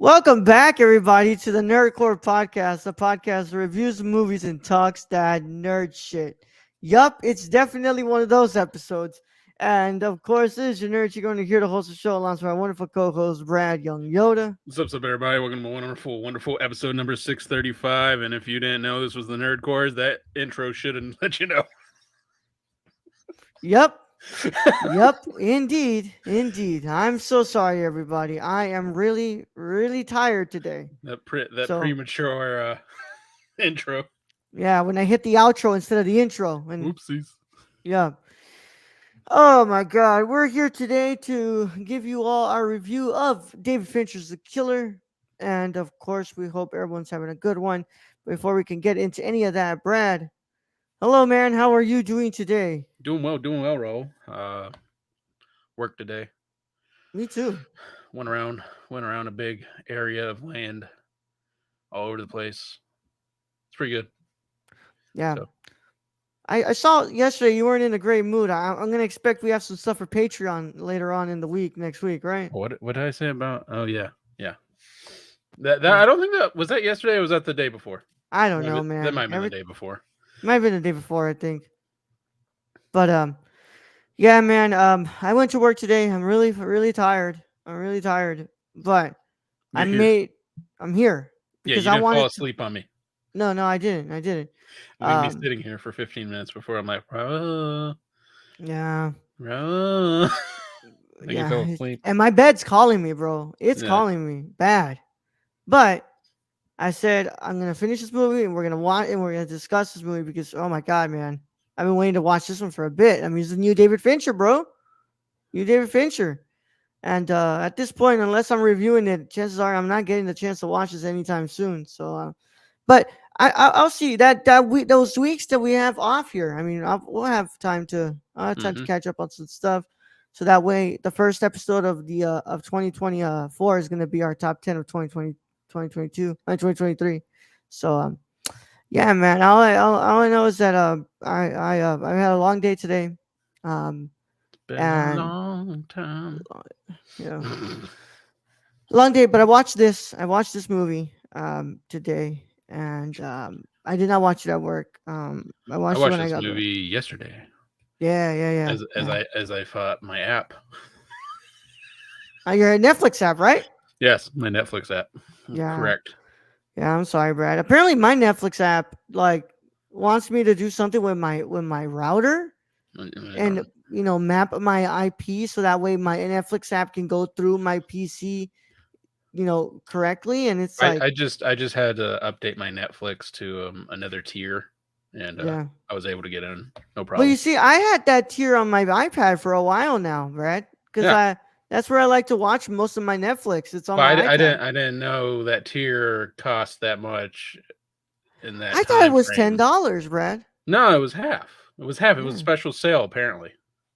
Welcome back, everybody, to the Nerdcore Podcast, the podcast that reviews movies and talks that nerd shit. Yup, it's definitely one of those episodes. And of course, this is your nerd. You're going to hear the host of the show, along with my wonderful co-host, Brad Young Yoda. What's up, everybody? Welcome to wonderful episode number 635. And if you didn't know this was the Nerd Cores, that intro shouldn't let you know. Yup, yup, indeed. I'm so sorry, everybody. I am really tired today. that So, premature intro. yeah, when I hit the outro instead of the intro. And, Oopsies. yeah. Oh my God, we're here today to give you all our review of David Fincher's The Killer. And of course, we hope everyone's having a good one. Before we can get into any of that, Brad, hello, man. How are you doing today? Doing well, Roll. Work today. Me too. Went around a big area of land all over the place. It's pretty good. Yeah. So, I saw yesterday you weren't in a great mood. I'm going to expect we have some stuff for Patreon later on in the week, next week, right? what did I say about? Oh yeah. That Yeah. I don't think that was that yesterday. Or was that the day before? I don't know, That man. might have been the day before. Might have been the day before, I think. But yeah, man. I went to work today. I'm really tired. I'm really tired. But I You're here. made I'm here Yeah, because you I didn't fall wanted to. asleep on me. No, I didn't. I didn't. Leave me Um sitting here for 15 minutes before I'm like, yeah. bro. Like you Yeah. fell asleep. And my bed's calling me, bro. It's Yeah. calling me bad. But I said I'm gonna finish this movie and we're gonna watch and we're gonna discuss this movie because oh my god, man. I've been waiting to watch this one for a bit. I mean, it's the new David Fincher, bro. New David Fincher. And at this point, unless I'm reviewing it, chances are I'm not getting the chance to watch this anytime soon. So, but I'll see that week, those weeks that we have off here. I mean, we'll have time to Hmm. catch up on some stuff. So that way, the first episode of the of 2024 is going to be our top 10 of 2020, 2022, 2023. So, yeah, man. All I know is that I had a long day today, um, Been a and long time. you know. Long day, but I watched this movie today, and I did not watch it at work. I I watched it watched when I this got there. movie yesterday as Yeah. I fought my app. Your Netflix app, right? Yes, my Netflix app. Yeah. Correct. Yeah. I'm sorry, Brad. Apparently, my Netflix app like wants me to do something with my router and map my IP so that way my Netflix app can go through my PC, correctly. And it's like, I just had to update my Netflix to another tier, and yeah. I was able to get in, no But you problem. see, I had that tier on my iPad for a while now, Brad, because Yeah, that's where I like to watch most of my Netflix. It's on but my iPad. I didn't know that tier cost that much in that I thought it time was frame. $10, Brad. No, it was half. It was half. It was a Yeah, special sale apparently.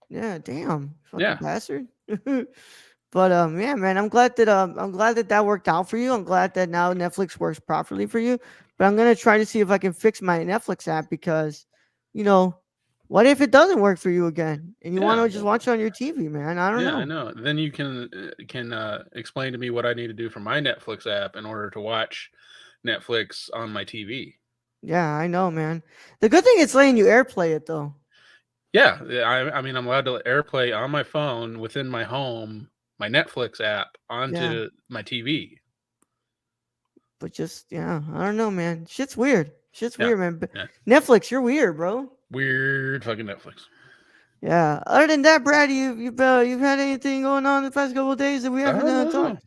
yeah, damn, fucking Yeah. bastard. But yeah, man, I'm glad that worked out for you. I'm glad that now Netflix works properly for you. But I'm gonna try to see if I can fix my Netflix app because, you know, what if it doesn't work for you again and you want Yeah. to just watch it on your TV, man? I don't Yeah, I know. know. Then you can explain to me what I need to do for my Netflix app in order to watch Netflix on my TV. Yeah, I know, man. The good thing it's letting you AirPlay it though. Yeah, I mean I'm allowed to AirPlay on my phone within my home, my Netflix app Yeah, onto my TV. but just yeah, I don't know, man. Shit's weird. Shit's Yeah, weird, man. But yeah. Netflix, you're weird, bro. Weird fucking Netflix. Yeah. Other than that, Brad, you've had anything going on the past couple of days that we haven't No, talked?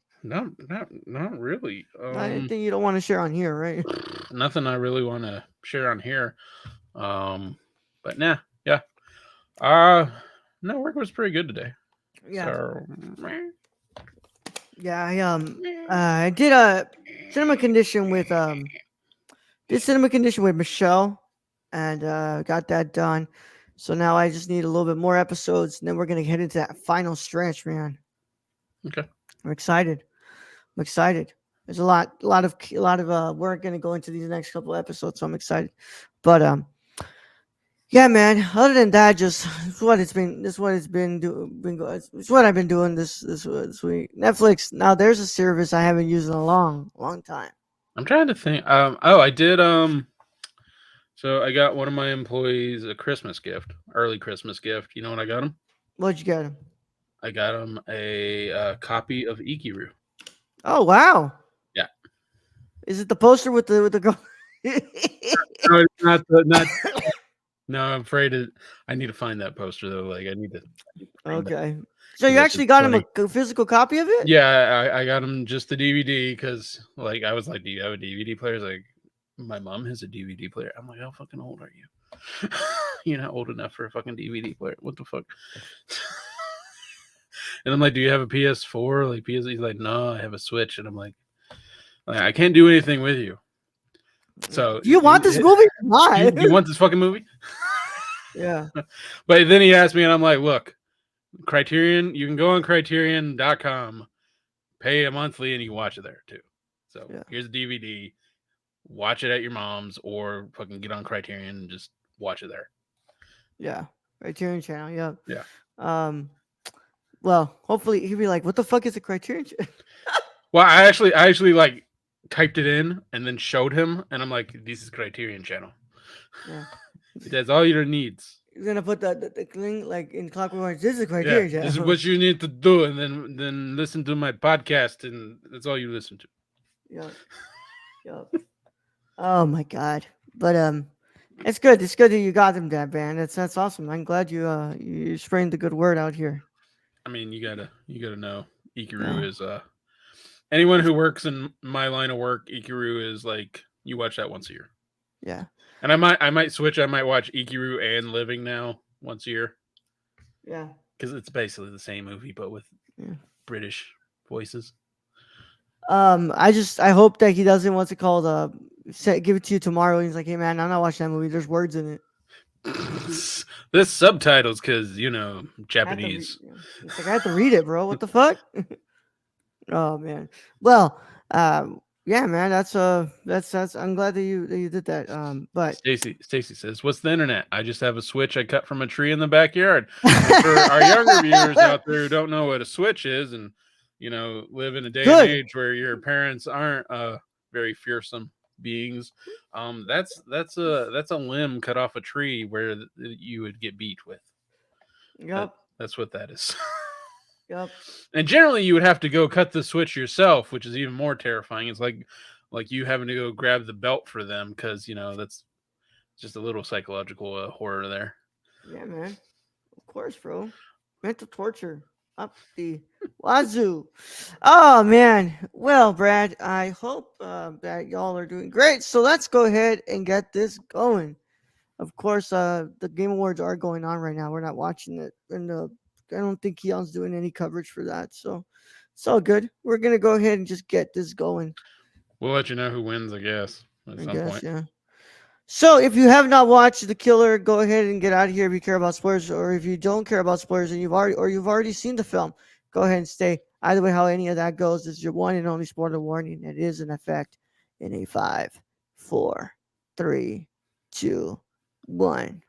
not really. Not anything you don't want to share on here, right? Nothing I really want to share on here. Um, but nah, yeah. Uh no, work was pretty good today. Yeah. So Yeah. I did a cinema condition with Michelle, and got that done. So now I just need a little bit more episodes, and then we're gonna head into that final stretch, man. okay. I'm excited. I'm excited. There's a lot of work gonna go into these next couple episodes, so I'm excited. But Yeah, man. Other than that, just it's what it's been. This what it's been been it's what I've been doing this week. Netflix. Now there's a service I haven't used in a long time. I'm trying to think. Oh, I did. So I got one of my employees a Christmas gift, early Christmas gift. You know what I got him? What'd you get him? I got him a copy of Ikiru. Oh wow! Yeah. Is it the poster with the girl? No, it's not the not. No, I'm afraid it. I need to find that poster though. Like I need to frame that Okay. So because you that's just actually got him funny. a physical copy of it? Yeah, I got him just the DVD because like I was like, "Do you have a DVD player?" He's like, "My mom has a DVD player." I'm like, "How fucking old are you? You're not old enough for a fucking DVD player. What the fuck?" And I'm like, "Do you have a PS4? Like PS?" He's like, "No, I have a Switch." And I'm like, "I can't do anything with you." So, Do you want this movie? do Why? you want this fucking movie? Yeah. But then he asked me, and I'm like, "Look, Criterion. You can go on Criterion.com, pay a monthly, and you can watch it there too. So Yeah. here's a DVD. Watch it at your mom's, or fucking get on Criterion and just watch it there." Yeah. Criterion Channel. Yeah. Yeah. Um. Well, hopefully he'll be like, "What the fuck is a Criterion Channel?" Well, I actually like typed it in and then showed him, and I'm like, "This is Criterion Channel. Yeah. That's all your needs. He's gonna put the thing like in Clockwork Orange. This is a Yeah, Criterion this is Channel. what you need to do, and then listen to my podcast, and that's all you listen to." Yeah. Yeah. Oh my god. But it's good. It's good that you got them, that band. That's awesome. I'm glad you spreading the good word out here. I mean, you gotta know Yeah. Ikiru is anyone who works in my line of work. Ikiru is like you watch that once a year. Yeah. And I might switch. I might watch Ikiru and Living now once a year Yeah. because it's basically the same movie but with Yeah. British voices. I hope that he doesn't what's it called give it to you tomorrow. He's like, hey man, I'm not watching that movie. There's words in it. This subtitles because I have to read. Japanese. It's like I have to read it, bro. What the fuck? Oh man. Well, yeah, man. That's. I'm glad that you did that. But Stacy says, "What's the internet? I just have a switch I cut from a tree in the backyard." And for our younger viewers out there who don't know what a switch is, and live in a day and good. age where your parents aren't very fearsome beings, that's a limb cut off a tree where you would get beat with. That, Yep. that's what that is. Yep. And generally, you would have to go cut the switch yourself, which is even more terrifying. It's like you having to go grab the belt for them because that's just a little psychological horror there. Yeah, man. Of course, bro. Mental torture up the wazoo. Oh man. Well, Brad, I hope that y'all are doing great. So let's go ahead and get this going. Of course, the Game Awards are going on right now. We're not watching it, and I don't think Keon's doing any coverage for that. So it's all good. We're gonna go ahead and just get this going. We'll let you know who wins, I guess, at I some guess, point. yeah. So if you have not watched The Killer, go ahead and get out of here if you care about spoilers, or if you don't care about spoilers and you've already seen the film, go ahead and stay. Either way, how any of that goes, this is your one and only spoiler warning. It is in effect in a 5, 4, 3, 2, 1.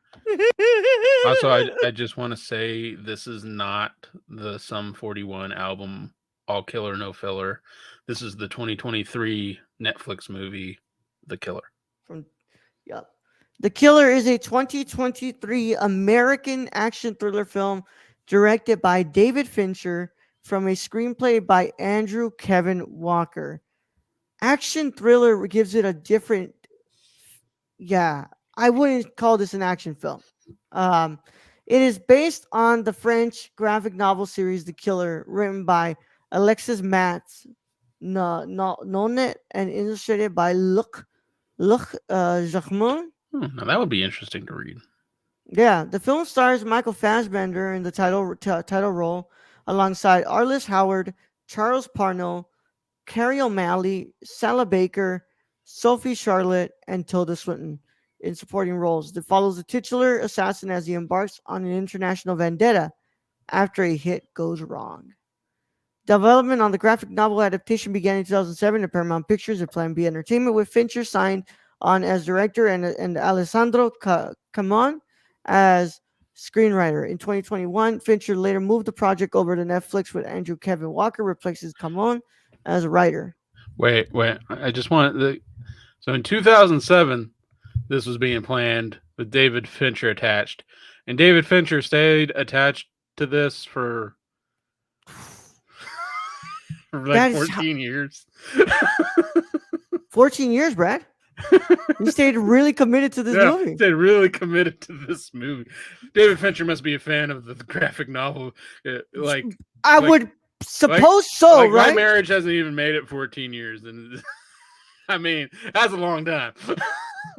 Also, I just want to say this is not the Sum 41 album, All Killer No Filler. This is the 2023 Netflix movie, The Killer. From Yep. The Killer is a 2023 American action thriller film directed by David Fincher from a screenplay by Andrew Kevin Walker. Action thriller gives it a different, yeah, I wouldn't call this an action film. Um, it is based on the French graphic novel series The Killer, written by Alexis Matz, Nonet, and illustrated by Luc Jacquemin. Now that would be interesting to read. Yeah, the film stars Michael Fassbender in the title role, alongside Arliss Howard, Charles Parnell, Carrie O'Malley, Sala Baker, Sophie Charlotte, and Tilda Swinton in supporting roles. It follows the titular assassin as he embarks on an international vendetta after a hit goes wrong. Development on the graphic novel adaptation began in 2007 at Paramount Pictures and Plan B Entertainment, with Fincher signed on as director and Alessandro Camon as screenwriter. In 2021, Fincher later moved the project over to Netflix with Andrew Kevin Walker replaces Camon as a writer. Wait. I just want the. So in 2007, this was being planned with David Fincher attached, and David Fincher stayed attached to this for like That is 14 years. 14 years, Brad. He stayed really committed to this Yeah, movie. they really committed to this movie. David Fincher must be a fan of the graphic novel. Like, I like, would suppose so, like my right? marriage hasn't even made it 14 years, and I mean that's a long time.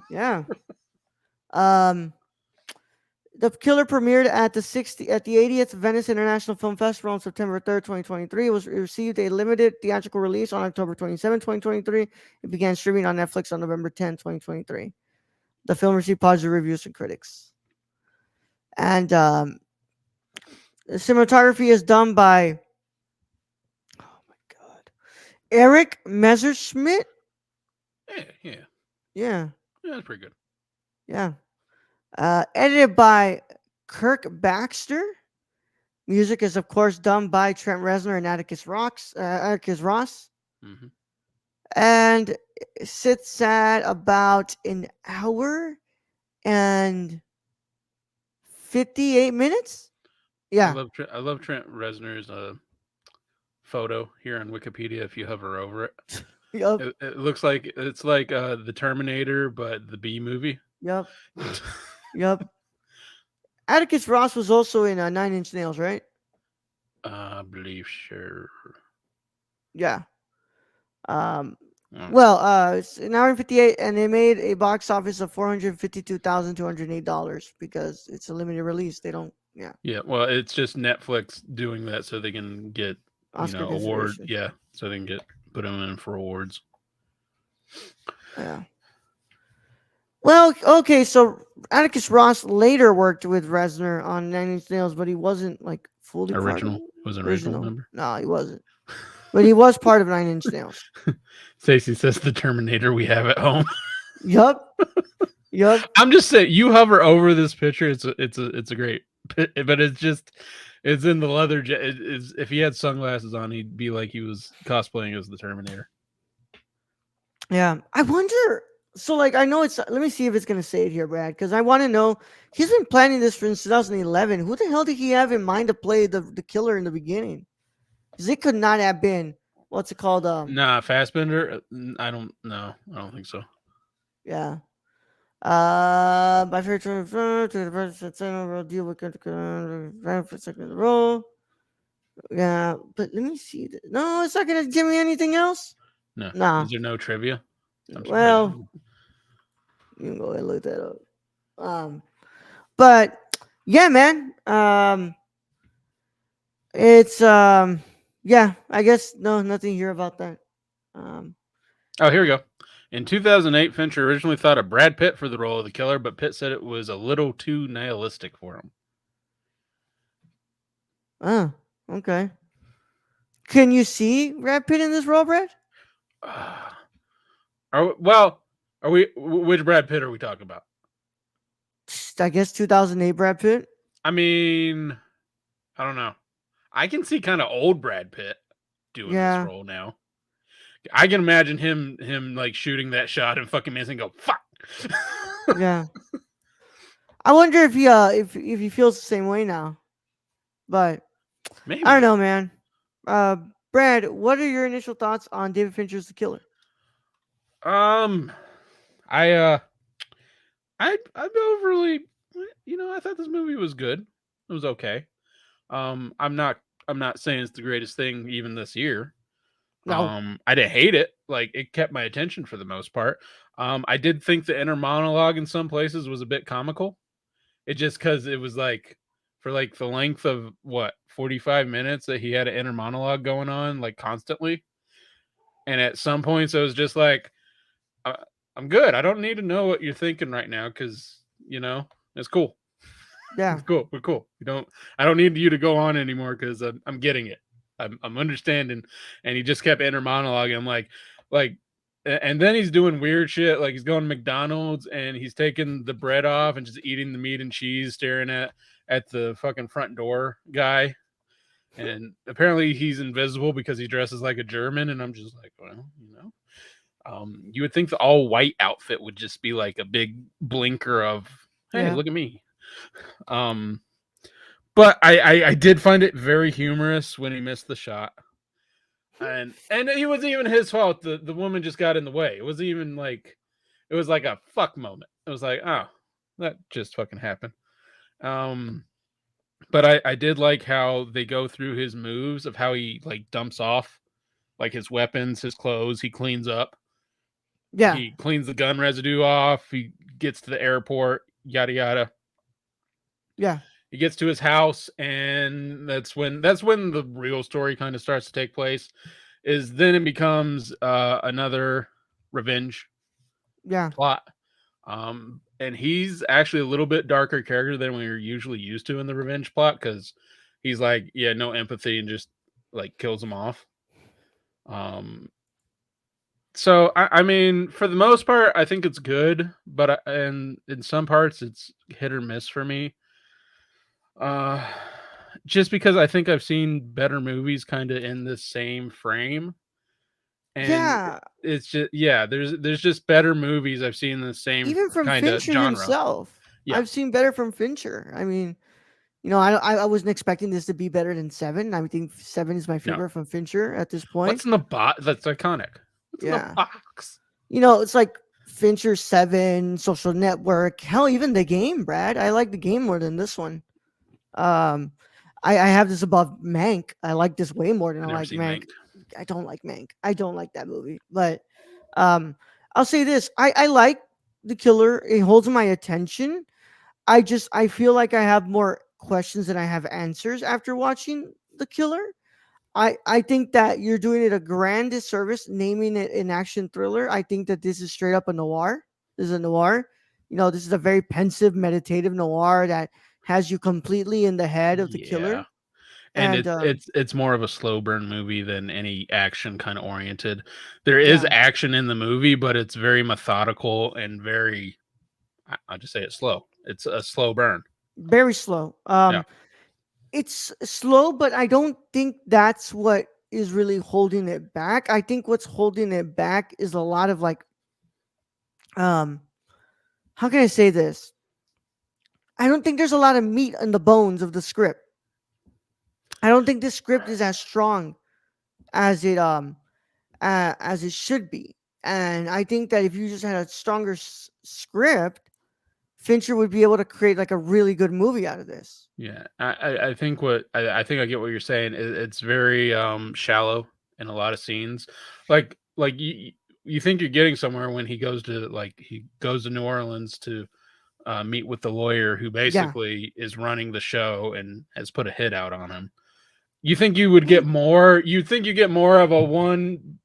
Yeah. Um, the Killer premiered at the 80th Venice International Film Festival on September 3rd, 2023. It received a limited theatrical release on October 27, 2023. It began streaming on Netflix on November 10, 2023. The film received positive reviews from critics. And the cinematography is done by, oh my god, Eric Messerschmidt. Yeah, Yeah, that's pretty good. yeah. Edited by Kirk Baxter. Music is, of course, done by Trent Reznor and Atticus Ross. Mm-hmm. And it sits at about an hour and 58 minutes. Yeah. I love Trent Reznor's photo here on Wikipedia. If you hover over it, Yup. it looks like it's like the Terminator, but the B movie. Yup. Yup. Atticus Ross was also in Nine Inch Nails, right? I believe sure. Yeah. Um, Mm. well, it's an hour and 58, and they made a box office of $452,208 because it's a limited release. They don't, yeah, Yeah, well, it's just Netflix doing that so they can get Oscar award. consideration. Yeah, so they can put them in for awards. Yeah. Well, okay, so Atticus Ross later worked with Reznor on Nine Inch Nails, but he wasn't like fully part of Original it. was an original Original. member. No, he wasn't. But he was part of Nine Inch Nails. Stacy says the Terminator we have at home. Yup. Yup. I'm just saying, you hover over this picture. It's a great, but it's in the leather. If he had sunglasses on, he'd be like he was cosplaying as the Terminator. Yeah. I wonder. So, like, I know it's. Let me see if it's going to say it here, Brad, because I want to know. He's been planning this since 2011. Who the hell did he have in mind to play the killer in the beginning? Because it could not have been. What's it called? Nah, Fassbender. I don't know. I don't think so. Yeah. By virtue of to the person will deal with benefits in the role. Yeah, but let me see. No, it's not gonna give me anything else. No. Nah. Is there no trivia? I'm surprised. Well, you can go ahead and look that up. But yeah, man. It's yeah. I guess no, nothing here about that. Oh, here we go. In 2008, Fincher originally thought of Brad Pitt for the role of the killer, but Pitt said it was a little too nihilistic for him. Oh, okay. Can you see Brad Pitt in this role, Brad? Are we? Which Brad Pitt are we talking about? I guess 2008 Brad Pitt. I mean, I don't know. I can see kind of old Brad Pitt doing this role now. I can imagine him like shooting that shot and fucking missing. And go fuck. Yeah. I wonder if he feels the same way now. But Maybe. I don't know, man. Brad, what are your initial thoughts on David Fincher's The Killer? I overly, I thought this movie was good. It was okay. I'm not saying it's the greatest thing even this year. No. I didn't hate it. Like, it kept my attention for the most part. I did think the inner monologue in some places was a bit comical. It just because it was like for like the length of 45 minutes that he had an inner monologue going on like constantly. And at some points it was just like, I'm good. I don't need to know what you're thinking right now because it's cool. Yeah. It's cool. We're cool. I don't need you to go on anymore because I'm getting it. I'm understanding. And he just kept inner monologuing. I'm like and then he's doing weird shit like he's going to McDonald's and he's taking the bread off and just eating the meat and cheese, staring at the fucking front door guy. And apparently he's invisible because he dresses like a German. And I'm just like, well, you would think the all white outfit would just be like a big blinker of, hey, Yeah. look at me. Um, but I did find it very humorous when he missed the shot. And it wasn't even his fault. The woman just got in the way. It wasn't even like it was like a fuck moment. It was like, oh, that just fucking happened. Um, but I did like how they go through his moves of how he like dumps off like his weapons, his clothes. He cleans up. Yeah. He cleans the gun residue off. He gets to the airport. Yada yada. Yeah. He gets to his house, and that's when the real story kind of starts to take place. Is then it becomes another revenge Yeah. plot. And he's actually a little bit darker character than we're usually used to in the revenge plot because he's like, yeah, no empathy and just like kills them off. Um, so I mean, for the most part, I think it's good, but and in some parts, it's hit or miss for me. Uh, just because I think I've seen better movies kind of in the same frame, and Yeah. it's just yeah, there's just better movies I've seen in the same Even from kind of Fincher genre. himself, Yeah, I've seen better from Fincher. I mean, I wasn't expecting this to be better than Seven. I think Seven is my no. favorite from Fincher at this point. What's in the box? That's iconic. What's in the Yeah. box? It's like Fincher Seven, Social Network, hell, even the game, Brad. I like the game more than this one. Um, I have this above Mank. I like this way more than I I never like seen Mank. Mank. I don't like Mank. I don't like that movie. But um, I'll say this: I like The Killer. It holds my attention. I feel like I have more questions than I have answers after watching The Killer. I think that you're doing it a grand disservice naming it an action thriller. I think that this is straight up a noir. This is a noir. This is a very pensive, meditative noir that has you completely in the head of the Yeah, killer. and And it's more of a slow burn movie than any action kind of oriented. There is yeah, action in the movie, but it's very methodical and very. I'll just say it's slow. It's a slow burn. very slow. Yeah, It's slow, but I don't think that's what is really holding it back. I think what's holding it back is a lot of like um how can I say this? I don't think there's a lot of meat in the bones of the script. I don't think this script is as strong as it should be. And I think that if you just had a stronger script, Fincher would be able to create like a really good movie out of this. yeah. I think I think I get what you're saying. It's very shallow in a lot of scenes. Like you think you're getting somewhere when he goes to New Orleans to meet with the lawyer who Yeah. basically is running the show and has put a hit out on him. You think you would get more? You think you get more of a one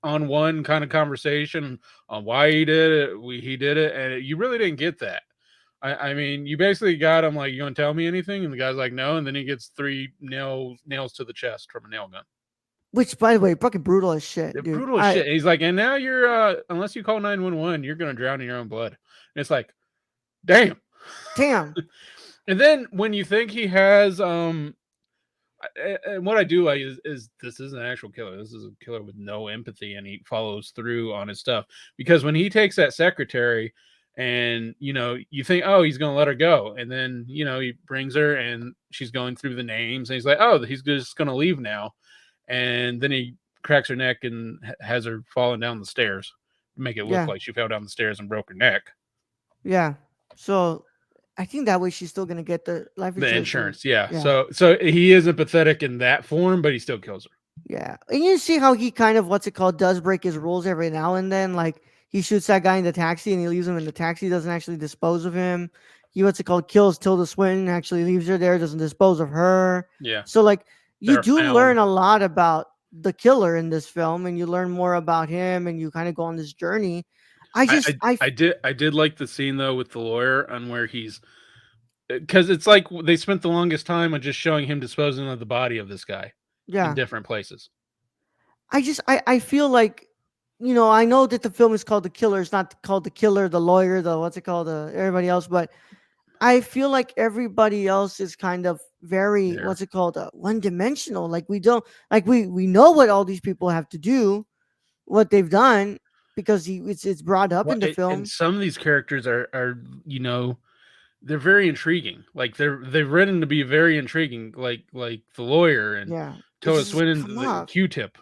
on one kind of conversation on why he did it? He did it, and you really didn't get that. I mean, you basically got him like, "You gonna tell me anything?" And the guy's like, "No," and then he gets three nails to the chest from a nail gun. Which, by the way, fucking brutal as shit, They're dude. brutal as shit. And he's like, "And now you're unless you call 911, you're gonna drown in your own blood." And it's like, damn. Damn. And then when you think he has and what I do like is this is an actual killer. This is a killer with no empathy, and he follows through on his stuff. Because when he takes that secretary, and you think, oh, he's gonna let her go, and then he brings her, and she's going through the names, and he's like, oh, he's just gonna leave now, and then he cracks her neck and has her falling down the stairs, to make it look Yeah. like she fell down the stairs and broke her neck. Yeah. So I think that way she's still gonna get the life The insurance from. insurance, yeah. Yeah. So he is empathetic in that form, but he still kills her. Yeah. And you see how he kind of what's it called does break his rules every now and then. Like he shoots that guy in the taxi and he leaves him in the taxi, doesn't actually dispose of him. He what's it called kills Tilda Swinton, actually leaves her there, doesn't dispose of her. Yeah, So like you they're do learn found. a lot about the killer in this film and you learn more about him and you kind of go on this journey. I I, just I I I did like the scene though with the lawyer on where he's because it's like they spent the longest time on just showing him disposing of the body of this guy in yeah. different places. I feel like I know that the film is called The Killer. It's not called The Killer, the lawyer, the what's it called, everybody else. But I feel like everybody else is kind of very there. what's it called, one dimensional. Like we don't like we know what all these people have to do, what they've done because it's brought up Well, in the and film. some of these characters are you know they're very intriguing. Like they're written to be very intriguing. Like the lawyer and Yeah, it's Tilda just Swinton, come the on. Q-tip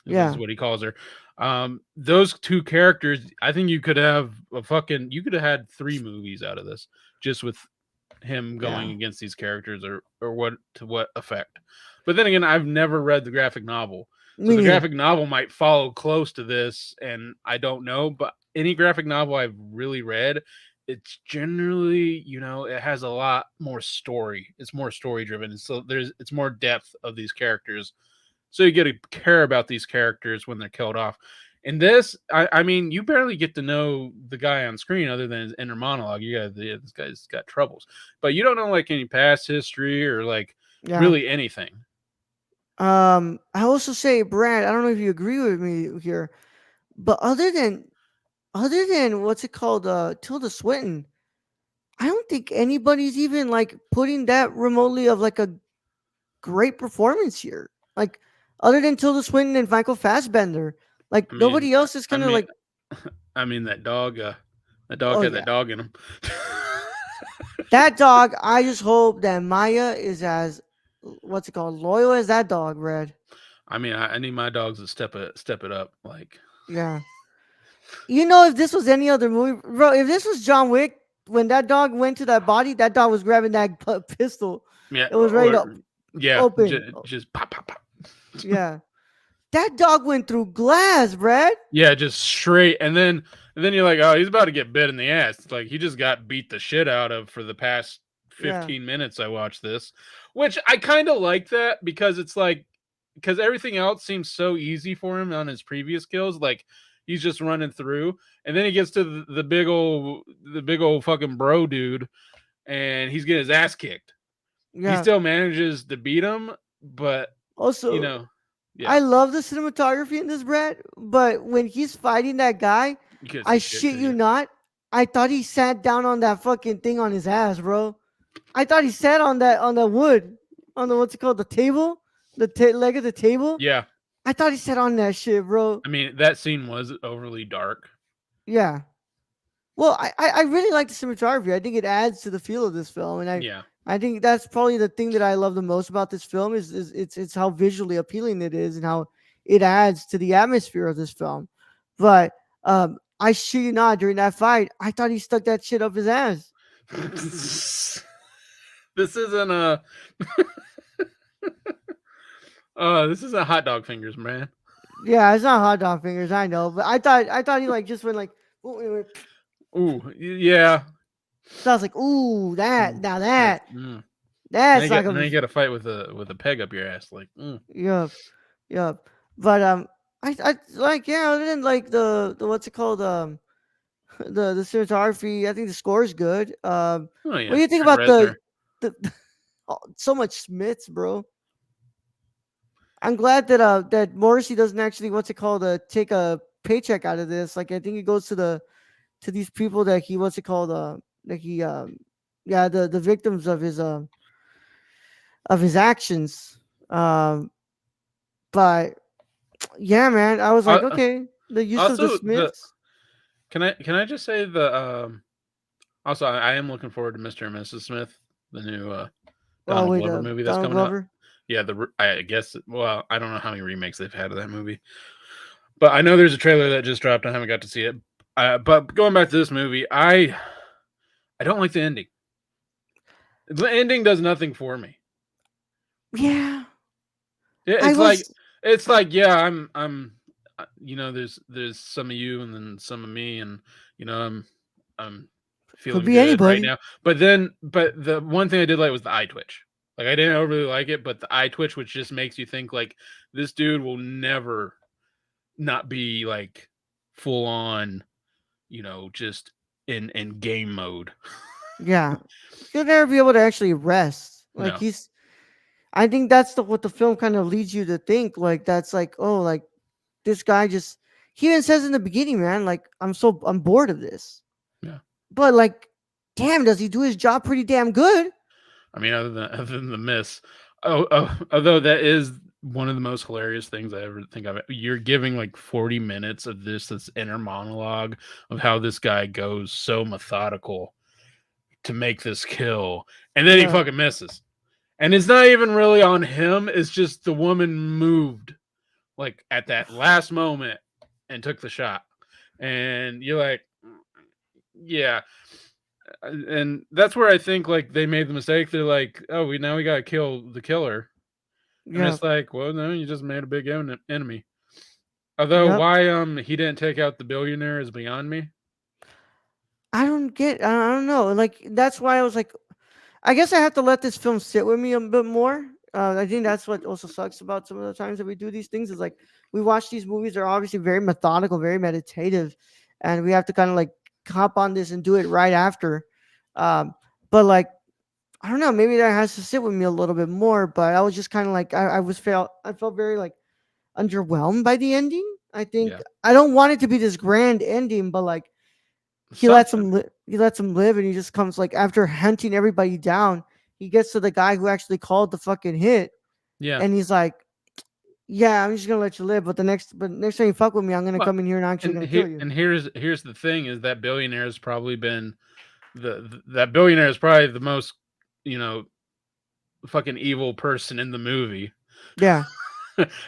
is Yeah, what he calls her. Those two characters, I think you could have had 3 movies out of this just with him yeah. going against these characters or what to what effect. But then again, I've never read the graphic novel. So Me the neither. graphic novel might follow close to this and I don't know, but any graphic novel I've really read, it's generally, it has a lot more story. It's more story driven. So it's more depth of these characters, so you get to care about these characters when they're killed off. In this, I mean, you barely get to know the guy on screen other than his inner monologue. This guy's got troubles, but you don't know like any past history or like Yeah. really anything. I also say, Brad, I don't know if you agree with me here, but other than what's it called, Tilda Swinton, I don't think anybody's even like putting that remotely of like a great performance here. Like other than Tilda Swinton and Michael Fassbender, like I mean, nobody else is I kind of mean, like, I mean that dog oh had that yeah, dog in him. that dog. I just hope that Maya is as what's it called, loyal as that dog, Red. I mean, I need my dogs to step it up. Like, Yeah. If this was any other movie, bro, if this was John Wick, when that dog went to that body, that dog was grabbing that pistol. yeah, It was ready to yeah, open. just pop, pop, pop. Yeah. That dog went through glass, Brad. Yeah, just straight, and then you're like, oh, he's about to get bit in the ass. It's like he just got beat the shit out of for the past Yeah. 15 minutes. I watched this, which I kind of like that because it's like because everything else seems so easy for him on his previous kills. Like he's just running through, and then he gets to the big old fucking bro dude, and he's getting his ass kicked. He Yeah. still manages to beat him, but you Also, know, yeah, I love the cinematography in this, Brad, but when he's fighting that guy, you could I see shit, shit could you you? not, I thought he sat down on that fucking thing on his ass, bro. I thought he sat on the wood, on the what's it called, the table, the leg of the table. Yeah, I thought he sat on that shit, bro. I mean that scene was overly dark. Yeah. Well, I really like the cinematography. I think it adds to the feel of this film, and Yeah. I think that's probably the thing that I love the most about this film is it's how visually appealing it is and how it adds to the atmosphere of this film. But I shit you not, during that fight, I thought he stuck that shit up his ass. This isn't a this isn't hot dog fingers, man. Yeah, it's not hot dog fingers, I know, but I thought he like just went like, ooh, it went, Ooh, yeah. so I was like, ooh, that Mm, now that's that Then that's you like get a then you got to fight with a peg up your ass, like. yup, yup. But I like, yeah. Other than like the what's it called, the cinematography, I think the score is good. Oh What yeah, do you think Trent about Reznor. the oh, so much Smiths, bro? I'm glad that Morrissey doesn't actually what's it called, take a paycheck out of this. Like I think it goes to these people that he what's it called, that he yeah, the victims of his actions. Um, but yeah, man, I was like, Uh, okay, the use of the Also, the Smiths. can I just say the also I am looking forward to Mr. and Mrs. Smith, the new Oh Donald wait, Glover movie that's Donald coming out. Glover. Yeah, I guess. Well, I don't know how many remakes they've had of that movie, but I know there's a trailer that just dropped. I haven't got to see it. But going back to this movie, I don't like the ending. The ending does nothing for me. Yeah, It, I it's like was it's like yeah, there's some of you and then some of me, and I'm could feeling be good right anybody. now. But the one thing I did like was the eye twitch. Like I didn't really like it, but the eye twitch, which just makes you think like this dude will never not be like full on, just in game mode. Yeah, he'll never be able to actually rest. Like No. he's, I think that's what the film kind of leads you to think. Like that's like, oh, like this guy just he even says in the beginning, man, like I'm bored of this. Yeah. But like, damn, does he do his job pretty damn good? I mean, other than the miss, although that is one of the most hilarious things I ever think of. You're giving like 40 minutes of this inner monologue of how this guy goes so methodical to make this kill, and then he Yeah, fucking misses. And it's not even really on him. It's just the woman moved like at that last moment and took the shot, and you're like, yeah. And that's where I think like they made the mistake. They're like, oh, we gotta kill the killer, and yeah, it's like, well, no, you just made a big enemy. Although yep. why he didn't take out the billionaire is beyond me. I don't know. Like that's why I was like, I guess I have to let this film sit with me a bit more. I think that's what also sucks about some of the times that we do these things is like we watch these movies. They're obviously very methodical, very meditative, and we have to kind of like hop on this and do it right after. Um, but like I don't know, maybe that has to sit with me a little bit more. But I was just kind of like I felt very like underwhelmed by the ending. I think Yeah, I don't want it to be this grand ending, but like something. he lets him live, and he just comes like after hunting everybody down, he gets to the guy who actually called the fucking hit, Yeah. and he's like, "Yeah, I'm just gonna let you live, but next time you fuck with me, I'm gonna Well, come in here and actually and gonna kill you." here's the thing: is that billionaire has probably been that billionaire is probably the most you know fucking evil person in the movie. Yeah,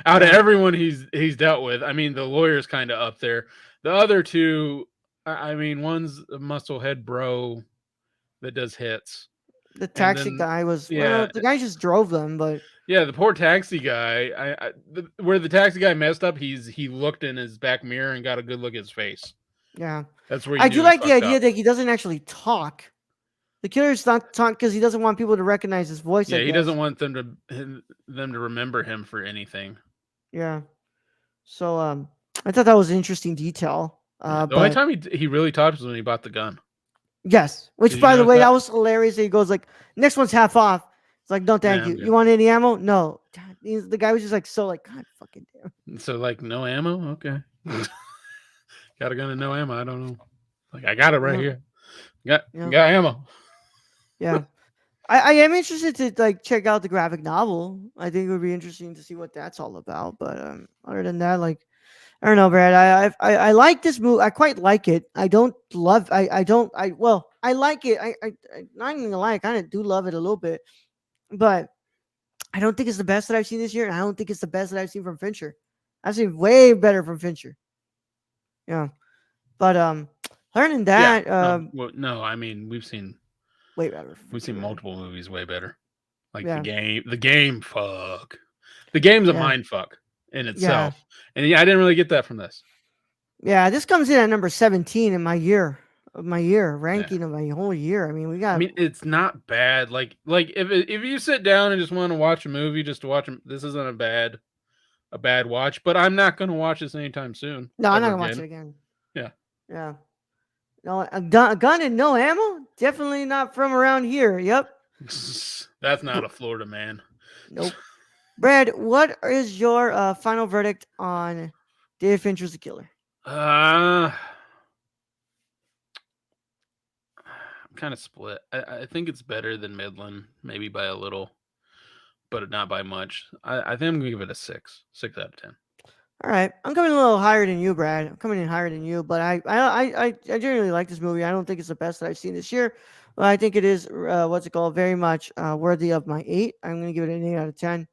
Out of yeah, everyone he's dealt with, I mean, the lawyer's kind of up there. The other two, I mean, one's a musclehead bro that does hits, the and taxi then guy was well, yeah, the guy just drove them, but yeah, the poor taxi guy. Where the taxi guy messed up, he looked in his back mirror and got a good look at his face. yeah, That's where he I do knew he like the fucked idea up. that he doesn't actually talk. The killer's not talking because he doesn't want people to recognize his voice. I Yeah, he doesn't guess. want them to remember him for anything. Yeah. So I thought that was an interesting detail. Yeah, the only But time he really talked was when he bought the gun. yes, which Did you by the notice way, that that? was hilarious. He goes like, "Next one's half off." It's like, "No, thank Yeah, you. I'm You good. want any ammo?" No. God, the guy was just like so like, God fucking damn. So like, no ammo. Okay, got a gun and no ammo. I don't know. Like, I got it right Yeah, here. Got yeah, got ammo. yeah. I am interested to like check out the graphic novel. I think it would be interesting to see what that's all about. But other than that, like I don't know, Brad. I like this movie. I quite like it. I don't love. I don't. I well. I like it. I not even gonna lie. I kind of do love it a little bit, but I don't think it's the best that I've seen this year, and I don't think it's the best that I've seen from Fincher. I've seen way better from Fincher. Yeah, but other than Yeah. that, No. Well, no. I mean, way better from we've Fincher, seen man. multiple movies way better. Like the Yeah, game. The game. Fuck. The game's a yeah, mind fuck in yeah, itself. And yeah, I didn't really get that from this. yeah. This comes in at number 17 in my year Yeah. ranking of my whole year. I mean, we I got mean, it's not bad. Like if you sit down and just want to watch a movie just to watch them, this isn't a bad watch. But I'm not going to watch this anytime soon, no. I'm not ever gonna watch it again. again. Yeah, Yeah, no, a gun and no ammo. Definitely not from around here. Yep. that's not Br- a Florida man. nope. Brad, what is your final verdict on David Fincher's The Killer? I'm kind of split. I think it's better than Midland, maybe by a little, but not by much. I think I'm gonna give it a 6 out of 10. All right, I'm coming a little higher than you, Brad. I'm coming in higher than you, but I generally like this movie. I don't think it's the best that I've seen this year, but I think it is what's it called, very much worthy of my 8. I'm gonna give it an 8 out of 10.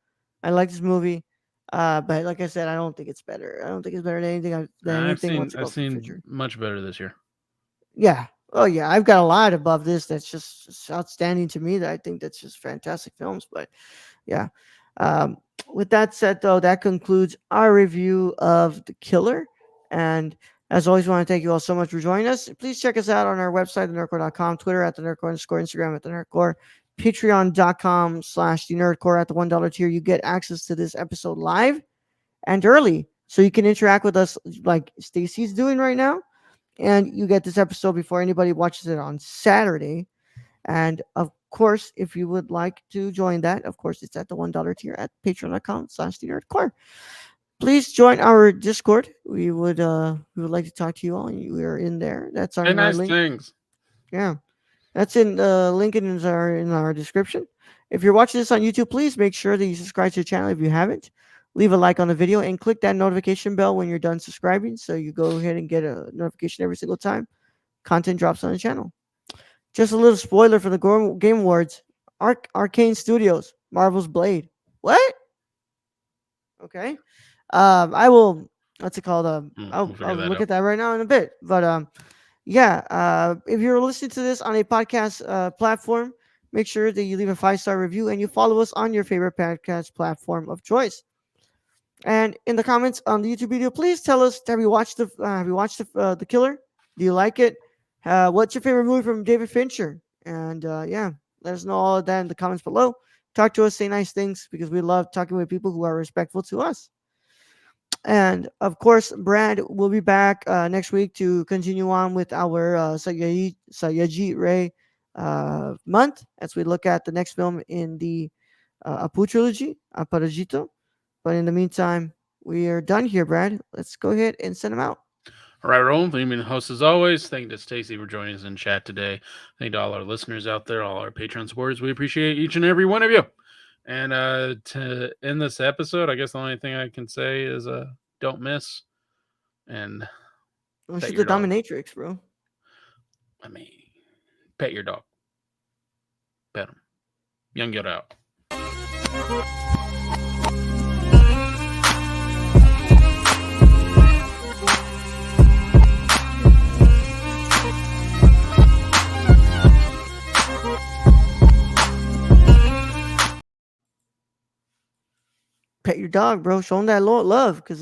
I like this movie, but like I said, I don't think it's better. I don't think it's better than I've anything seen what's it I've called from seen Fincher. much better this year. Yeah. Oh yeah, I've got a lot above this that's just outstanding to me. That I think that's just fantastic films, but yeah. Um, with that said, though, that concludes our review of The Killer. And as always, we want to thank you all so much for joining us. Please check us out on our website, thenerdcore.com, Twitter at the nerdcore underscore, Instagram at the nerdcore, patreon.com/the nerdcore at the $1 tier. You get access to this episode live and early. So you can interact with us like Stacy's doing right now. And you get this episode before anybody watches it on Saturday. And of course, if you would like to join that, of course, it's at the $1 tier at patreon.com/the nerdcore. Please join our Discord. We would like to talk to you all. We are in there. That's Say on our nice link. things. Yeah, that's in the link in our description. If you're watching this on YouTube, please make sure that you subscribe to the channel if you haven't. Leave a like on the video and click that notification bell when you're done subscribing, so you go ahead and get a notification every single time content drops on the channel. Just a little spoiler for the Game Awards: Arcane Studios, Marvel's Blade. What? Okay. I will. What's it called? We'll I'll figure that look out. at that right now in a bit. But yeah. If you're listening to this on a podcast platform, make sure that you leave a 5-star review and you follow us on your favorite podcast platform of choice. And in the comments on the YouTube video, please tell us: have you watched the Killer? Do you like it? What's your favorite movie from David Fincher? And yeah, let us know all of that in the comments below. Talk to us, say nice things, because we love talking with people who are respectful to us. And of course, Brad will be back next week to continue on with our Sayaji Ray month as we look at the next film in the Apu trilogy, Aparajito. But in the meantime, we are done here, Brad. Let's go ahead and send them out. All right, Roland, leaving the host as always. Thank you to Stacy for joining us in chat today. Thank you to all our listeners out there, all our Patreon supporters. We appreciate each and every one of you. And to end this episode, I guess the only thing I can say is don't miss and Well, pet she's your the dog. dominatrix, bro. I mean, pet your dog. Pet him. Young Yoda out. Pet your dog, bro. Show him that love, because